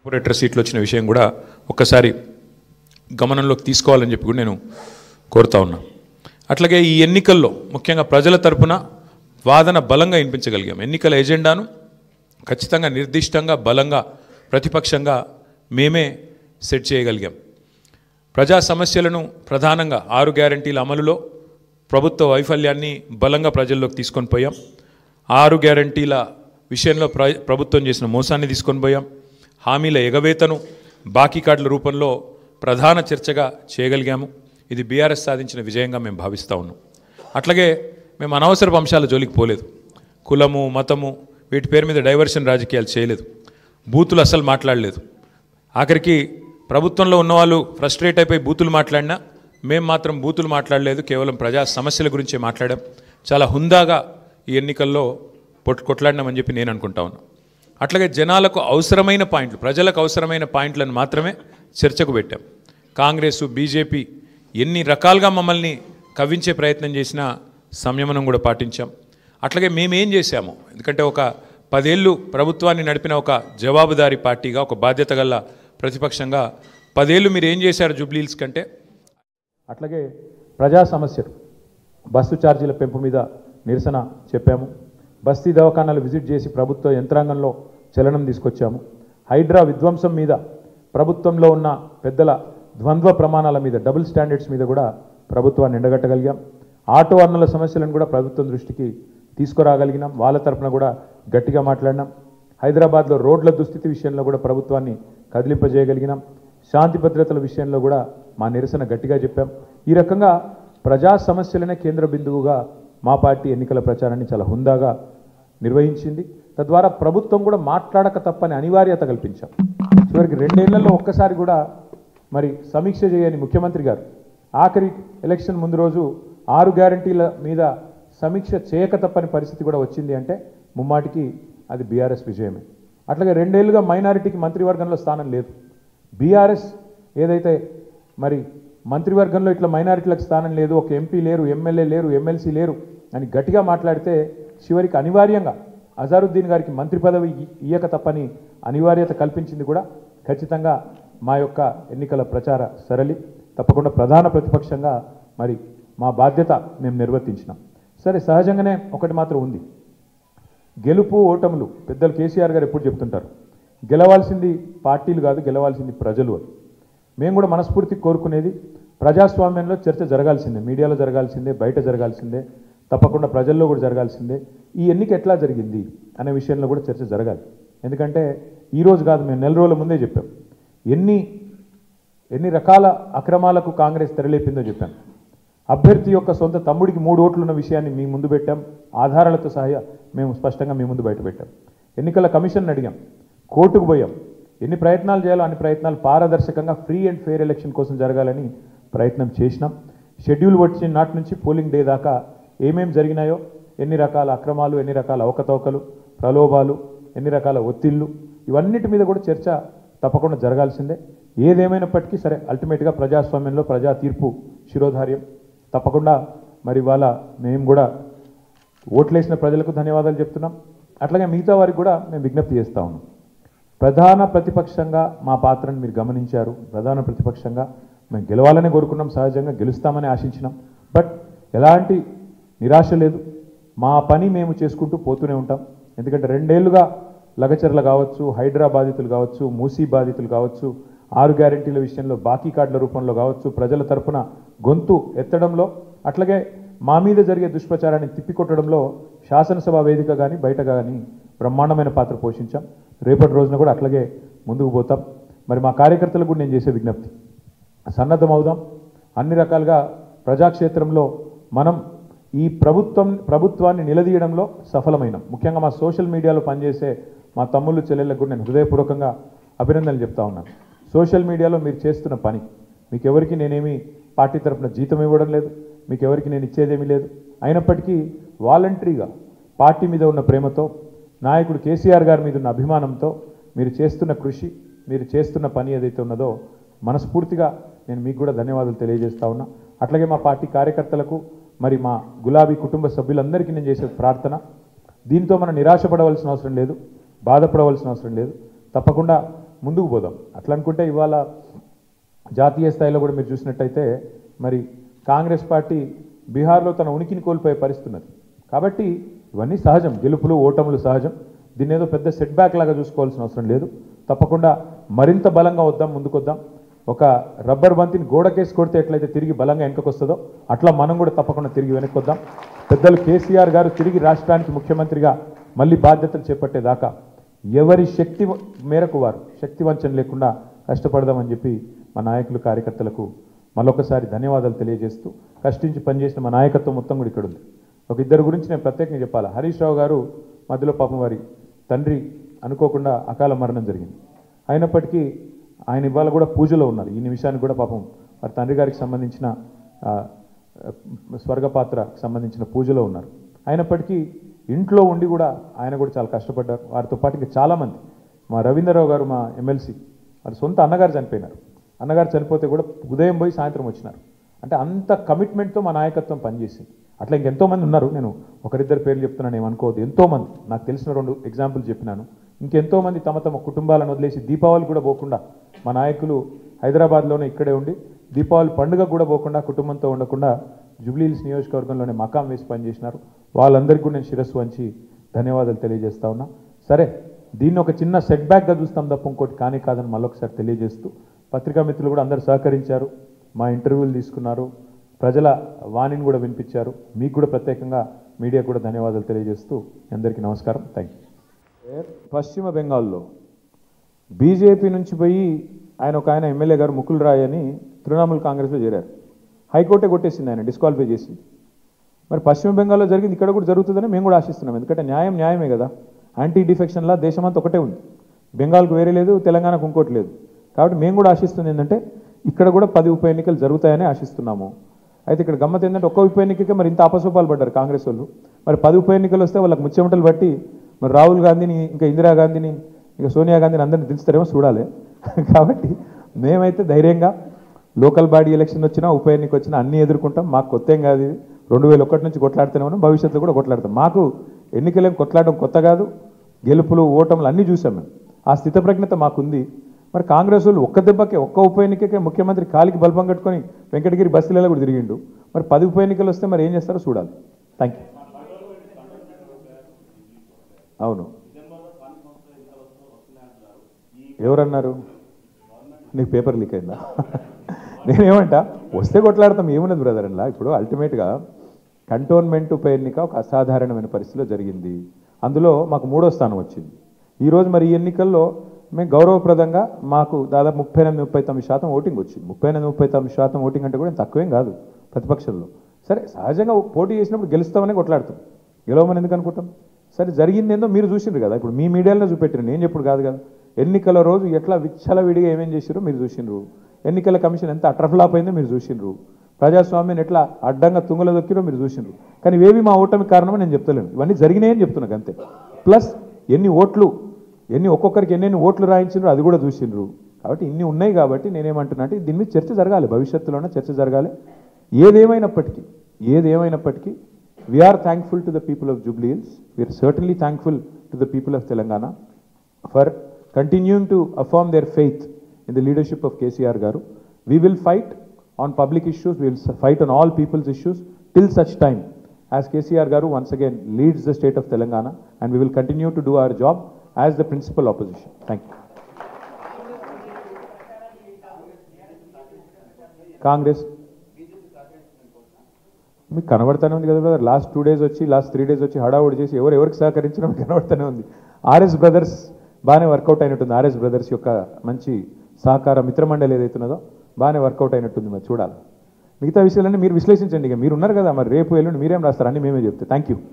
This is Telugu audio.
కార్పొరేటర్ సీట్లు వచ్చిన విషయం కూడా ఒక్కసారి గమనంలోకి తీసుకోవాలని చెప్పి కూడా నేను కోరుతా ఉన్నా. అట్లాగే ఈ ఎన్నికల్లో ముఖ్యంగా ప్రజల తరపున వాదన బలంగా వినిపించగలిగాం. ఎన్నికల ఎజెండాను ఖచ్చితంగా నిర్దిష్టంగా బలంగా ప్రతిపక్షంగా మేమే సెట్ చేయగలిగాం. ప్రజా సమస్యలను ప్రధానంగా 6 గ్యారంటీల అమలులో ప్రభుత్వ వైఫల్యాన్ని బలంగా ప్రజల్లోకి తీసుకొని పోయాం. 6 గ్యారంటీల విషయంలో ప్రభుత్వం చేసిన మోసాన్ని తీసుకొని పోయాం. హామీల ఎగవేతను బాకీ కార్డుల రూపంలో ప్రధాన చర్చగా చేయగలిగాము. ఇది బీఆర్ఎస్ సాధించిన విజయంగా మేము భావిస్తూ ఉన్నాం. అట్లాగే మేము అనవసరపు అంశాల జోలికి పోలేదు. కులము మతము వీటి పేరు మీద డైవర్షన్ రాజకీయాలు చేయలేదు. బూతులు అసలు మాట్లాడలేదు. ఆఖరికి ప్రభుత్వంలో ఉన్నవాళ్ళు ఫ్రస్ట్రేట్ అయిపోయి బూతులు మాట్లాడినా మేము మాత్రం బూతులు మాట్లాడలేదు. కేవలం ప్రజా సమస్యల గురించే మాట్లాడాం. చాలా హుందాగా ఈ ఎన్నికల్లో కొట్లాడినామని చెప్పి నేను అనుకుంటా ఉన్నా. అట్లాగే జనాలకు అవసరమైన పాయింట్లు, ప్రజలకు అవసరమైన పాయింట్లను మాత్రమే చర్చకు పెట్టాం. కాంగ్రెసు బీజేపీ ఎన్ని రకాలుగా మమ్మల్ని కవ్వించే ప్రయత్నం చేసినా సంయమనం కూడా పాటించాం. అట్లాగే మేమేం చేశాము, ఎందుకంటే ఒక 10 ఏళ్ళు ప్రభుత్వాన్ని నడిపిన ఒక జవాబుదారీ పార్టీగా, ఒక బాధ్యత గల ప్రతిపక్షంగా 10 ఏళ్ళు మీరు ఏం చేశారు జూబ్లీహిల్స్ కంటే. అట్లాగే ప్రజా సమస్యలు, బస్సు ఛార్జీల పెంపు మీద నిరసన చెప్పాము. బస్తీ దవాఖానాలు విజిట్ చేసి ప్రభుత్వ యంత్రాంగంలో చలనం తీసుకొచ్చాము. హైడ్రా విధ్వంసం మీద, ప్రభుత్వంలో ఉన్న పెద్దల ద్వంద్వ ప్రమాణాల మీద, డబుల్ స్టాండర్డ్స్ మీద కూడా ప్రభుత్వాన్ని ఎండగట్టగలిగాం. ఆటో అన్నల సమస్యలను కూడా ప్రభుత్వం దృష్టికి తీసుకురాగలిగినాం. వాళ్ళ తరఫున కూడా గట్టిగా మాట్లాడినాం. హైదరాబాద్లో రోడ్ల దుస్థితి విషయంలో కూడా ప్రభుత్వాన్ని కదిలింపజేయగలిగినాం. శాంతి భద్రతల విషయంలో కూడా మా నిరసన గట్టిగా చెప్పాం. ఈ రకంగా ప్రజా సమస్యలనే కేంద్ర బిందువుగా మా పార్టీ ఎన్నికల ప్రచారాన్ని చాలా హుందాగా నిర్వహించింది. తద్వారా ప్రభుత్వం కూడా మాట్లాడక తప్పని అనివార్యత కల్పించాం. చివరికి 2 ఏళ్లలో ఒక్కసారి కూడా మరి సమీక్ష చేయని ముఖ్యమంత్రి గారు ఆఖరి ఎలక్షన్ ముందు రోజు 6 గ్యారంటీల మీద సమీక్ష చేయక తప్పని పరిస్థితి కూడా వచ్చింది అంటే ముమ్మాటికి అది బీఆర్ఎస్ విజయమే. అట్లాగే 2 ఏళ్లుగా మైనారిటీకి మంత్రివర్గంలో స్థానం లేదు. బీఆర్ఎస్ ఏదైతే మరి మంత్రివర్గంలో ఇట్లా మైనారిటీలకు స్థానం లేదు, ఒక ఎంపీ లేరు, ఎమ్మెల్యే లేరు, ఎమ్మెల్సీ లేరు అని గట్టిగా మాట్లాడితే చివరికి అనివార్యంగా అజారుద్దీన్ గారికి మంత్రి పదవి ఇయ్యక తప్పని అనివార్యత కల్పించింది కూడా ఖచ్చితంగా మా యొక్క ఎన్నికల ప్రచార సరళి. తప్పకుండా ప్రధాన ప్రతిపక్షంగా మరి మా బాధ్యత మేము నిర్వర్తించినాం. సరే, సహజంగానే ఒకటి మాత్రం ఉంది, గెలుపు ఓటములు పెద్దలు కేసీఆర్ గారు ఎప్పుడు చెప్తుంటారు, గెలవాల్సింది పార్టీలు కాదు, గెలవాల్సింది ప్రజలు అని. మేము కూడా మనస్ఫూర్తి కోరుకునేది ప్రజాస్వామ్యంలో చర్చ జరగాల్సిందే, మీడియాలో జరగాల్సిందే, బయట జరగాల్సిందే, తప్పకుండా ప్రజల్లో కూడా జరగాల్సిందే. ఈ ఎన్నిక ఎట్లా జరిగింది అనే విషయంలో కూడా చర్చ జరగాలి. ఎందుకంటే ఈరోజు కాదు, మేము 4 రోజుల ముందే చెప్పాం ఎన్ని రకాల అక్రమాలకు కాంగ్రెస్ తెరలేపిందో చెప్పాం. అభ్యర్థి యొక్క సొంత తమ్ముడికి 3 ఓట్లు ఉన్న విషయాన్ని మీ ముందు పెట్టాం. ఆధారాలతో సహా మేము స్పష్టంగా మీ ముందు బయట పెట్టాం. ఎన్నికల కమిషన్ అడిగాం, కోర్టుకు పోయాం. ఎన్ని ప్రయత్నాలు చేయాలో అన్ని ప్రయత్నాలు పారదర్శకంగా ఫ్రీ అండ్ ఫెయిర్ ఎలక్షన్ కోసం జరగాలని ప్రయత్నం చేసినాం. షెడ్యూల్ వచ్చిన నాటి నుంచి పోలింగ్ డే దాకా ఏమేం జరిగినాయో, ఎన్ని రకాల అక్రమాలు, ఎన్ని రకాల అవకతవకలు, ప్రలోభాలు, ఎన్ని రకాల ఒత్తిళ్లు, ఇవన్నిటి మీద కూడా చర్చ తప్పకుండా జరగాల్సిందే. ఏదేమైనప్పటికీ సరే, అల్టిమేట్గా ప్రజాస్వామ్యంలో ప్రజా తీర్పు శిరోధార్యం. తప్పకుండా మరి ఇవాళ మేము కూడా ఓట్లేసిన ప్రజలకు ధన్యవాదాలు చెప్తున్నాం. అట్లాగే మిగతా వారికి కూడా మేము విజ్ఞప్తి చేస్తూ ఉన్నాం. ప్రధాన ప్రతిపక్షంగా మా పాత్రను మీరు గమనించారు. ప్రధాన ప్రతిపక్షంగా మేము గెలవాలని కోరుకున్నాం, సహజంగా గెలుస్తామని ఆశించినాం. బట్ ఎలాంటి నిరాశ లేదు. మా పని మేము చేసుకుంటూ పోతూనే ఉంటాం. ఎందుకంటే 2 ఏళ్లుగా లగచర్ల కావచ్చు, హైడ్రా బాధితులు కావచ్చు, మూసీ బాధితులు కావచ్చు, 6 గ్యారంటీల విషయంలో బాకీ కార్డుల రూపంలో కావచ్చు, ప్రజల తరపున గొంతు ఎత్తడంలో, అట్లాగే మా మీద జరిగే దుష్ప్రచారాన్ని తిప్పికొట్టడంలో శాసనసభ వేదిక కానీ బయట కానీ బ్రహ్మాండమైన పాత్ర పోషించాం. రేపటి రోజున కూడా అట్లాగే ముందుకు పోతాం. మరి మా కార్యకర్తలకు కూడా నేను చేసే విజ్ఞప్తి, సన్నద్ధం అవుదాం. అన్ని రకాలుగా ప్రజాక్షేత్రంలో మనం ఈ ప్రభుత్వాన్ని నిలదీయడంలో సఫలమైనాం. ముఖ్యంగా మా సోషల్ మీడియాలో పనిచేసే మా తమ్ముళ్ళు చెల్లెళ్ళకు కూడా నేను హృదయపూర్వకంగా అభినందనలు చెప్తా ఉన్నాను. సోషల్ మీడియాలో మీరు చేస్తున్న పని, మీకు ఎవరికి నేనేమి పార్టీ తరఫున జీతం ఇవ్వడం లేదు, మీకు ఎవరికి నేను ఇచ్చేదేమీ లేదు. అయినప్పటికీ వాలంటరీగా పార్టీ మీద ఉన్న ప్రేమతో, నాయకుడు కేసీఆర్ గారి మీద ఉన్న అభిమానంతో మీరు చేస్తున్న కృషి, మీరు చేస్తున్న పని ఏదైతే ఉన్నదో మనస్ఫూర్తిగా నేను మీకు కూడా ధన్యవాదాలు తెలియజేస్తా ఉన్నా. అట్లాగే మా పార్టీ కార్యకర్తలకు, మరి మా గులాబీ కుటుంబ సభ్యులందరికీ నేను చేసే ప్రార్థన, దీంతో మనం నిరాశపడవలసిన అవసరం లేదు, బాధపడవలసిన అవసరం లేదు. తప్పకుండా ముందుకు పోదాం. అట్లా అనుకుంటే ఇవాళ జాతీయ స్థాయిలో కూడా మీరు చూసినట్టయితే మరి కాంగ్రెస్ పార్టీ బీహార్లో తన ఉనికిని కోల్పోయే పరిస్థితి ఉన్నది. కాబట్టి ఇవన్నీ సహజం, గెలుపులు ఓటములు సహజం. దీన్ని ఏదో పెద్ద సెట్ బ్యాక్ లాగా చూసుకోవాల్సిన అవసరం లేదు. తప్పకుండా మరింత బలంగా వద్దాం, ముందుకొద్దాం. ఒక రబ్బర్ బంతిని గోడకేసి కొడితే ఎట్లయితే తిరిగి బలంగా వెనక్కి వస్తుందో అట్లా మనం కూడా తప్పకుండా తిరిగి వెనక్కి వద్దాం. పెద్దలు కేసీఆర్ గారు తిరిగి రాష్ట్రానికి ముఖ్యమంత్రిగా మళ్ళీ బాధ్యతలు చేపట్టేదాకా ఎవరి శక్తి మేరకు వారు శక్తి వంచన లేకుండా కష్టపడదామని చెప్పి మా నాయకులు కార్యకర్తలకు మరొకసారి ధన్యవాదాలు తెలియజేస్తూ, కష్టించి పనిచేసిన మా నాయకత్వం మొత్తం కూడా ఇక్కడ ఉంది. ఒక ఇద్దరు గురించి నేను ప్రత్యేకంగా చెప్పాలి. హరీష్ రావు గారు మధ్యలో పాపం వారి తండ్రి అనుకోకుండా అకాల మరణం జరిగింది. అయినప్పటికీ ఆయన ఇవాళ కూడా పూజలో ఉన్నారు. ఈ నిమిషానికి కూడా పాపం వారి తండ్రి గారికి సంబంధించిన స్వర్గపాత్రకు సంబంధించిన పూజలో ఉన్నారు. అయినప్పటికీ ఇంట్లో ఉండి కూడా ఆయన కూడా చాలా కష్టపడ్డారు. వారితో పాటు ఇంకా చాలామంది, మా రవీంద్రరావు గారు మా ఎమ్మెల్సీ, వారి సొంత అన్నగారు చనిపోయినారు. అన్నగారు చనిపోతే కూడా ఉదయం పోయి సాయంత్రం వచ్చినారు. అంటే అంత కమిట్మెంట్తో మా నాయకత్వం పనిచేసింది. అట్లా ఇంకెంతోమంది ఉన్నారు. నేను ఒకరిద్దరు పేర్లు చెప్తున్నాను, ఏమనుకోవద్దు. ఎంతోమంది నాకు తెలిసిన 2 ఎగ్జాంపుల్ చెప్పినాను. ఇంకెంతోమంది తమ తమ కుటుంబాలను వదిలేసి దీపావళి కూడా పోకుండా మా నాయకులు హైదరాబాద్లోనే ఇక్కడే ఉండి దీపావళి పండుగ కూడా పోకుండా కుటుంబంతో ఉండకుండా జూబ్లీహిల్స్ నియోజకవర్గంలోనే మకాం వేసి పనిచేసినారు. వాళ్ళందరికీ కూడా నేను శిరస్సు వంచి ధన్యవాదాలు తెలియజేస్తా ఉన్నా. సరే, దీన్ని ఒక చిన్న సెట్ బ్యాక్గా చూస్తాం తప్ప ఇంకోటి కానీ కాదని మళ్ళొకసారి తెలియజేస్తూ, పత్రికా మిత్రులు కూడా అందరూ సహకరించారు, మా ఇంటర్వ్యూలు తీసుకున్నారు, ప్రజల వాణిని కూడా వినిపించారు. మీకు కూడా ప్రత్యేకంగా మీడియా కూడా ధన్యవాదాలు తెలియజేస్తూ అందరికీ నమస్కారం. Thank you. పశ్చిమ బెంగాల్లో బీజేపీ నుంచి పోయి ఆయన ఎమ్మెల్యే గారు ముకుల్ రాయ్ అని తృణమూల్ కాంగ్రెస్లో చేరారు. హైకోర్టే కొట్టేసింది, ఆయన డిస్క్వాలిఫై చేసింది. మరి పశ్చిమ బెంగాల్లో జరిగింది ఇక్కడ కూడా జరుగుతుందని మేము కూడా ఆశిస్తున్నాం. ఎందుకంటే న్యాయమే కదా. యాంటీ డిఫెక్షన్లా దేశమంతా ఒకటే ఉంది. బెంగాల్కు వేరే లేదు, తెలంగాణకు ఇంకోటి లేదు. కాబట్టి మేము కూడా ఆశిస్తుంది ఏంటంటే ఇక్కడ కూడా 10 ఉప ఎన్నికలు జరుగుతాయని ఆశిస్తున్నాము. అయితే ఇక్కడ గమ్మత్ ఏంటంటే ఒక్క ఉప ఎన్నికకే మరి ఇంత అపసోపాలు పడ్డారు కాంగ్రెస్ వాళ్ళు. మరి 10 ఉప ఎన్నికలు వస్తే వాళ్ళకి ముచ్చెమటలు బట్టి మరి రాహుల్ గాంధీని, ఇంకా ఇందిరాగాంధీని, ఇంకా సోనియా గాంధీని అందరిని దించుతారేమో చూడాలి. కాబట్టి మేమైతే ధైర్యంగా లోకల్ బాడీ ఎలక్షన్ వచ్చినా ఉప ఎన్నిక వచ్చినా అన్నీ ఎదుర్కొంటాం. మాకు కొత్త ఏం కాదు. ఇది 2001 నుంచి కొట్లాడుతూనే ఉన్నాం, భవిష్యత్తులో కూడా కొట్లాడతాం. మాకు ఎన్నికలేం కొట్లాడడం కొత్త కాదు. గెలుపులు ఓటములు అన్నీ చూసాం మేము. ఆ స్థితప్రజ్ఞత మాకుంది. మరి కాంగ్రెస్ వాళ్ళు ఒక్క దెబ్బకే ఒక్క ఉప ఎన్నికకే ముఖ్యమంత్రి కాలికి బల్బం కట్టుకొని వెంకటగిరి బస్సులలో కూడా తిరిగిండు. మరి 10 ఉప ఎన్నికలు వస్తే మరి ఏం చేస్తారో చూడాలి. Thank you. అవును, ఎవరన్నారు? నీకు పేపర్ లీక్ అయిందా? నేనేమంటా, వస్తే కొట్లాడతాం, ఏమున్నది బ్రదర్ అలా. ఇప్పుడు అల్టిమేట్గా కంటోన్మెంట్ ఉప ఎన్నిక ఒక అసాధారణమైన పరిస్థితిలో జరిగింది. అందులో మాకు 3వ స్థానం వచ్చింది. ఈరోజు మరి ఈ ఎన్నికల్లో మేము గౌరవప్రదంగా మాకు దాదాపు 38-39% ఓటింగ్ వచ్చింది. 38-39% ఓటింగ్ అంటే కూడా తక్కువేం కాదు ప్రతిపక్షంలో. సరే, సహజంగా పోటీ చేసినప్పుడు గెలుస్తామని కొట్లాడుతాం, గెలవమని ఎందుకు అనుకుంటాం? సరే, జరిగింది ఏందో మీరు చూసిండ్రు కదా. ఇప్పుడు మీ మీడియాలో చూపెట్టారు, నేను చెప్పుడు కాదు కదా. ఎన్నికల రోజు ఎట్లా విచ్చలవిడిగా ఏమేం చేసిరో మీరు చూసిండ్రు. ఎన్నికల కమిషన్ ఎంత అట్రఫ్లాప్ అయిందో మీరు చూసిండ్రు. ప్రజాస్వామ్యాన్ని ఎట్లా అడ్డంగా తుంగల దొక్కిరో మీరు చూసిండ్రు. కానీ ఇవేవి మా ఓటమి కారణమని నేను చెప్తలేను, ఇవన్నీ జరిగినాయని చెప్తున్నాను అంతే. ప్లస్ ఒక్కొక్కరికి ఎన్నెన్ని ఓట్లు రాయించిండ్రు అది కూడా చూసిండ్రు. కాబట్టి ఇన్ని ఉన్నాయి. కాబట్టి నేనేమంటున్నా అంటే దీని మీద చర్చ జరగాలి, భవిష్యత్తులోనే చర్చ జరగాలి. ఏదేమైనప్పటికీ we are thankful to the people of Jubilee Hills. We are certainly thankful to the people of Telangana for continuing to affirm their faith in the leadership of KCR Garu. We will fight on public issues, we will fight on all people's issues till such time as KCR Garu once again leads the state of Telangana, and we will continue to do our job as the principal opposition. Thank you. Congress మీకు కనబడతానే ఉంది కదా బ్రదర్. లాస్ట్ 2 days వచ్చి లాస్ట్ 3 days వచ్చి హడావుడి చేసి ఎవరికి సహకరించడం కనబడతానే ఉంది. ఆర్ఎస్ బ్రదర్స్ బాగానే వర్కౌట్ అయినట్టుంది. ఆర్ఎస్ బ్రదర్స్ యొక్క మంచి సహకార మిత్రమండలి ఏదైతున్నదో బాగానే వర్కౌట్ అయినట్టుంది. మరి చూడాలి. మిగతా విషయాలన్నీ మీరు విశ్లేషించండి. ఇక మీరు ఉన్నారు కదా, మరి రేపు ఎల్లుండి మీరేం రాస్తారు అన్నీ మేమే చెప్తే. Thank you.